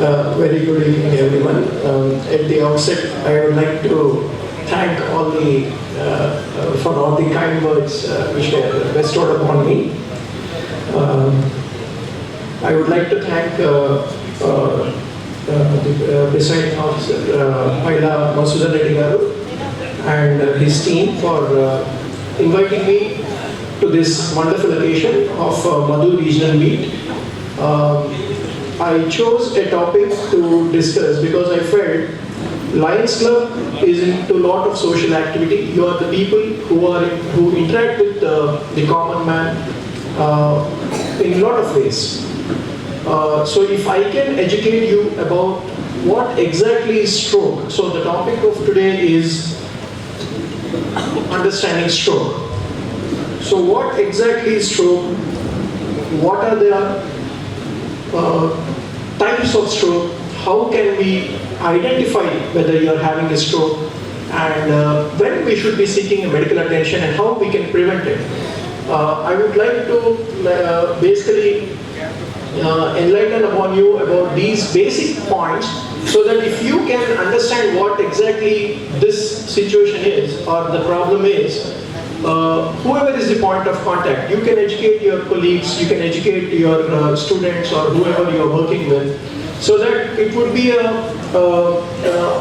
Very good evening, everyone. At the outset, I would like to thank all the for all the kind words which were bestowed upon me. I would like to thank the presiding officer, Maila Masudan Reddy Garu, and his team for inviting me to this wonderful occasion of Madhu Regional Meet. I chose a topic to discuss because I felt Lions Club is into a lot of social activity. You are the people who interact with the common man in a lot of ways. So if I can educate you about what exactly is stroke. So the topic of today is understanding stroke. So what exactly is stroke? What are the types of stroke? How can we identify whether you are having a stroke, and when we should be seeking a medical attention and how we can prevent it? I would like to basically enlighten upon you about these basic points so that if you can understand what exactly this situation is or the problem is, whoever is the point of contact, you can educate your colleagues, you can educate your students or whoever you are working with, so that it would be a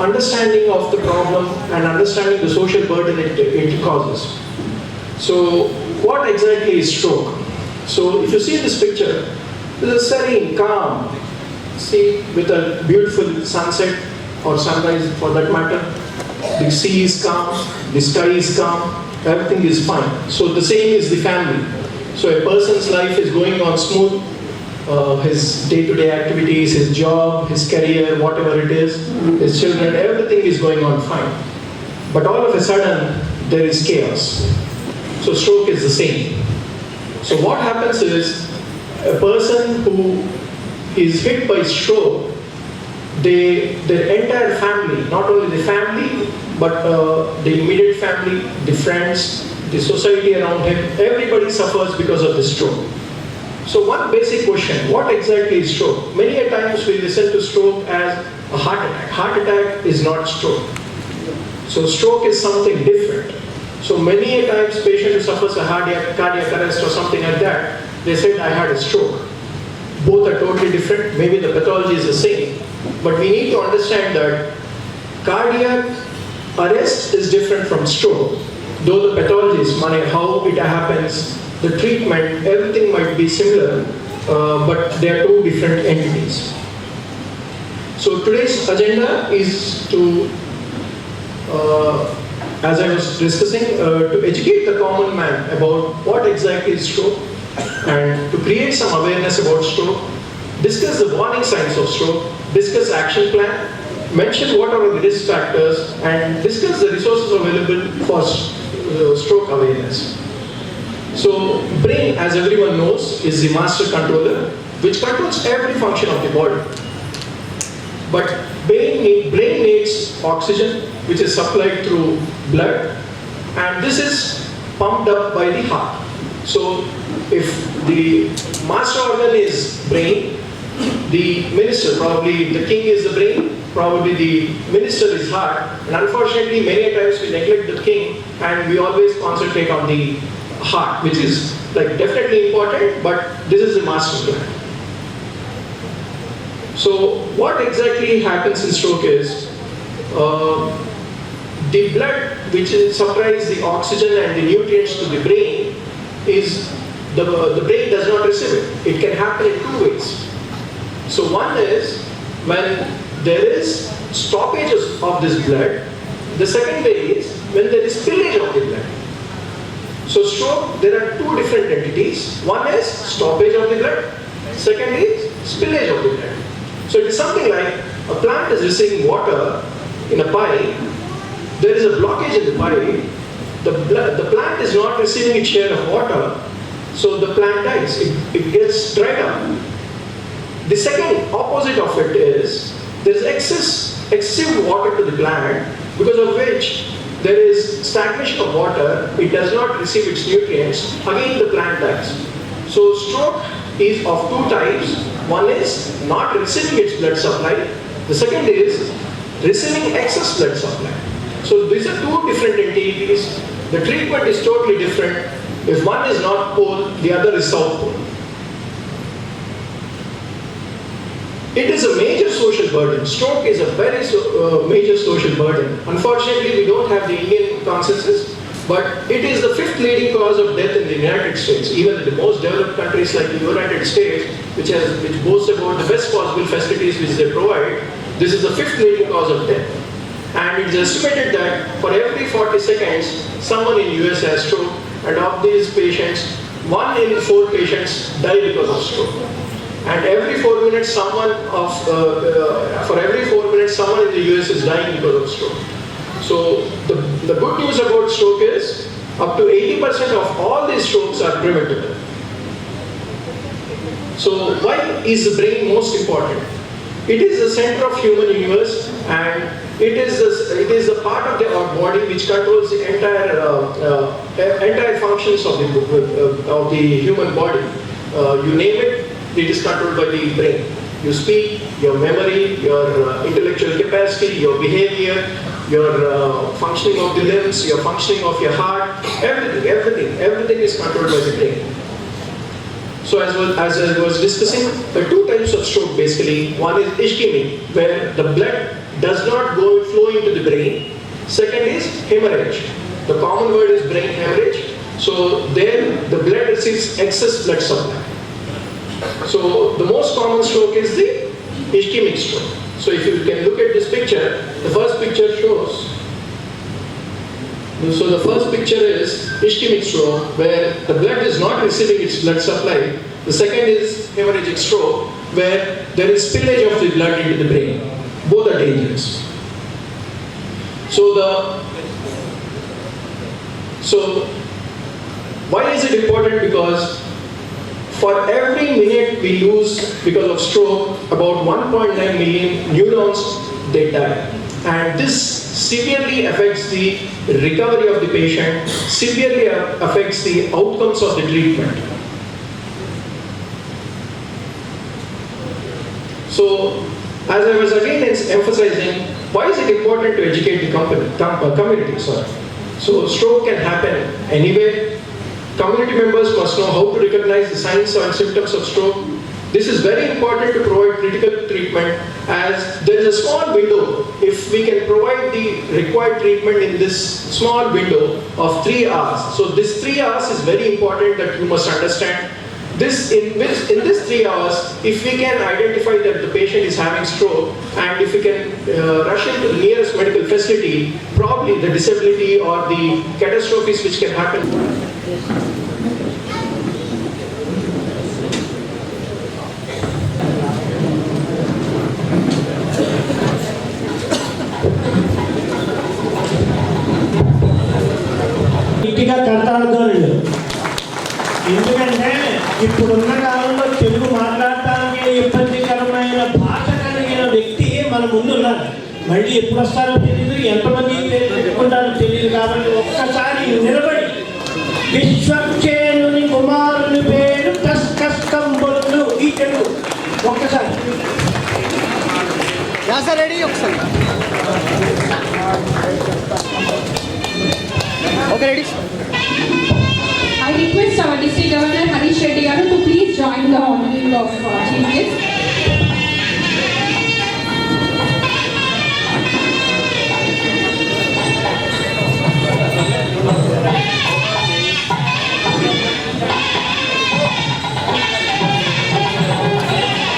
understanding of the problem and understanding the social burden it causes. So what exactly is stroke? So if you see this picture, this is serene, calm, see, with a beautiful sunset or sunrise for that matter. The sea is calm, the sky is calm, everything is fine. So the same is the family. So a person's life is going on smooth, his day-to-day activities, his job, his career, whatever it is, his children, everything is going on fine. But all of a sudden, there is chaos. So stroke is the same. So what happens is, a person who is hit by stroke, their entire family, not only the family, but the immediate family, the friends, the society around him, everybody suffers because of the stroke. So one basic question, what exactly is stroke? Many a times we listen to stroke as a heart attack. Heart attack is not stroke. So stroke is something different. So many a times patient who suffers a cardiac arrest or something like that, they said, I had a stroke. Both are totally different. Maybe the pathology is the same. But we need to understand that cardiac arrest is different from stroke. Though the pathology is how it happens, the treatment, everything might be similar, but they are two different entities. So today's agenda is to, as I was discussing, to educate the common man about what exactly is stroke, and to create some awareness about stroke, discuss the warning signs of stroke, discuss action plan, mention what are the risk factors, and discuss the resources available for stroke awareness. So brain, as everyone knows, is the master controller which controls every function of the body. But brain needs oxygen which is supplied through blood, and this is pumped up by the heart. So if the master organ is brain, the minister, probably the king is the brain, probably the minister is heart, and unfortunately many times we neglect the king and we always concentrate on the heart, which is like definitely important, but this is the master plan. So what exactly happens in stroke is, the blood which supplies the oxygen and the nutrients to the brain is, the brain does not receive it. It can happen in two ways. So one is when there is stoppages of this blood. The second way is when there is spillage of the blood. So stroke, there are two different entities. One is stoppage of the blood. Second is spillage of the blood. So it is something like a plant is receiving water in a pipe. There is a blockage in the pipe. The plant is not receiving its share of water. So the plant dies. It gets dried up. The second opposite of it is there is excessive water to the plant, because of which there is stagnation of water, it does not receive its nutrients, again the plant dies. So stroke is of two types. One is not receiving its blood supply. The second is receiving excess blood supply. So these are two different entities. The treatment is totally different. If one is North Pole, the other is South Pole. It is a major social burden. Stroke is a very major social burden. Unfortunately, we don't have the Indian consensus, but it is the 5th leading cause of death in the United States. Even in the most developed countries like the United States, which boast about the best possible facilities which they provide, this is the 5th leading cause of death. And it is estimated that for every 40 seconds, someone in US has stroke, and of these patients, 1 in 4 patients die because of stroke. And every 4 minutes, someone in the US is dying because of stroke. So the good news about stroke is up to 80% of all these strokes are preventable. So why is the brain most important? It is the center of human universe, and it is the part of our body which controls the entire functions of the human body. You name it, it is controlled by the brain. You speak, your memory, your intellectual capacity, your behavior, your functioning of the limbs, your functioning of your heart, everything is controlled by the brain. So as I was discussing, there are two types of stroke basically. One is ischemic, where the blood does not flow into the brain. Second is hemorrhage. The common word is brain hemorrhage. So there the blood receives excess blood supply. So the most common stroke is the ischemic stroke. So if you can look at this picture, the first picture shows. So the first picture is ischemic stroke, where the blood is not receiving its blood supply. The second is hemorrhagic stroke, where there is spillage of the blood into the brain. Both are dangerous. So why is it important? Because for every minute we lose because of stroke, about 1.9 million neurons, they die. And this severely affects the recovery of the patient, severely affects the outcomes of the treatment. So, as I was again emphasizing, why is it important to educate the community? So, stroke can happen anywhere. Community members must know how to recognize the signs and symptoms of stroke. This is very important to provide critical treatment, as there is a small window. If we can provide the required treatment in this small window of 3 hours. So this 3 hours is very important, that you must understand. In this 3 hours, if we can identify that the patient is having stroke, and if we can rush into the nearest medical facility, probably the disability or the catastrophes which can happen. గట్టిగా కడతాడుకోండి. ఎందుకంటే ఇప్పుడున్న కాలంలో తెలుగు మాట్లాడటానికి ఇబ్బందికరమైన భాష కలిగిన వ్యక్తి మన ముందున్నారు. మళ్ళీ ఎప్పుడు వస్తారో తెలియదు, ఎంతమంది తెలుసుకుంటారో తెలియదు. కాబట్టి ఒక్కసారి నిలబడి విశ్వక్షేణుని కుమారుని పేరు కస్కంబొల్లు ఈ తెలుగు ఒక్కసారి రెడీ ఒకసారి okay ready. I request our District Governor Harish Reddy Garu to please join the honoring of